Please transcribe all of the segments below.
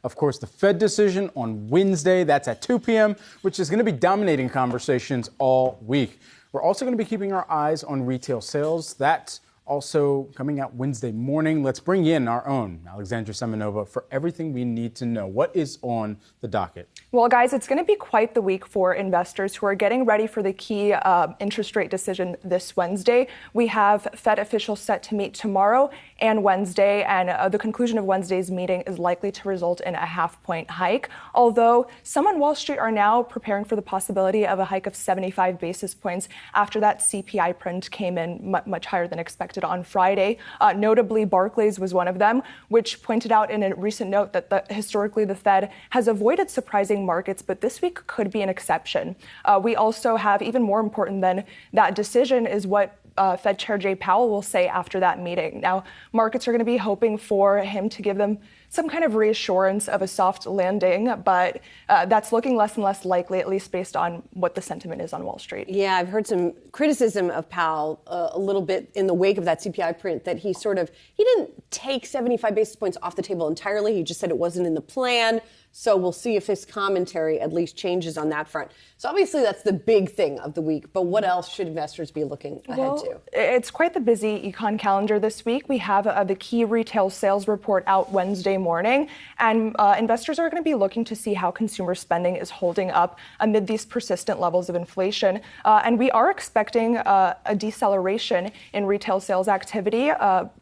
Of course, the Fed decision on Wednesday, that's at 2 p.m., which is going to be dominating conversations all week. We're also going to be keeping our eyes on retail sales. That's also coming out Wednesday morning. Let's bring in our own Alexandra Semenova for everything we need to know. What is on the docket? Well, guys, it's going to be quite the week for investors who are getting ready for the key interest rate decision this Wednesday. We have Fed officials set to meet tomorrow and Wednesday, and the conclusion of Wednesday's meeting is likely to result in a half-point hike. Although some on Wall Street are now preparing for the possibility of a hike of 75 basis points after that CPI print came in much higher than expected on Friday. Notably, Barclays was one of them, which pointed out in a recent note that historically the Fed has avoided surprising markets, but this week could be an exception. We also have, even more important than that decision, is what Fed Chair Jay Powell will say after that meeting. Now, markets are going to be hoping for him to give them some kind of reassurance of a soft landing, but that's looking less and less likely, at least based on what the sentiment is on Wall Street. Yeah, I've heard some criticism of Powell a little bit in the wake of that CPI print, that he didn't take 75 basis points off the table entirely. He just said it wasn't in the plan. So we'll see if his commentary at least changes on that front. So obviously that's the big thing of the week. But what else should investors be looking ahead to? It's quite the busy econ calendar this week. We have the key retail sales report out Wednesday morning. And investors are going to be looking to see how consumer spending is holding up amid these persistent levels of inflation. And we are expecting a deceleration in retail sales activity.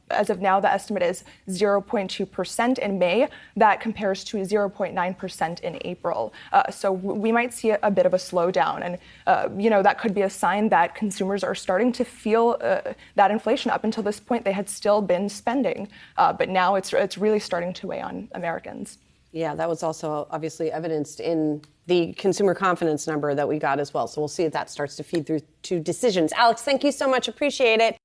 As of now, the estimate is 0.2% in May. That compares to 0.9% in April. So we might see a bit of a slowdown. And, that could be a sign that consumers are starting to feel that inflation. Up until this point, they had still been spending. But now it's really starting to weigh on Americans. Yeah, that was also obviously evidenced in the consumer confidence number that we got as well. So we'll see if that starts to feed through to decisions. Alex, thank you so much. Appreciate it.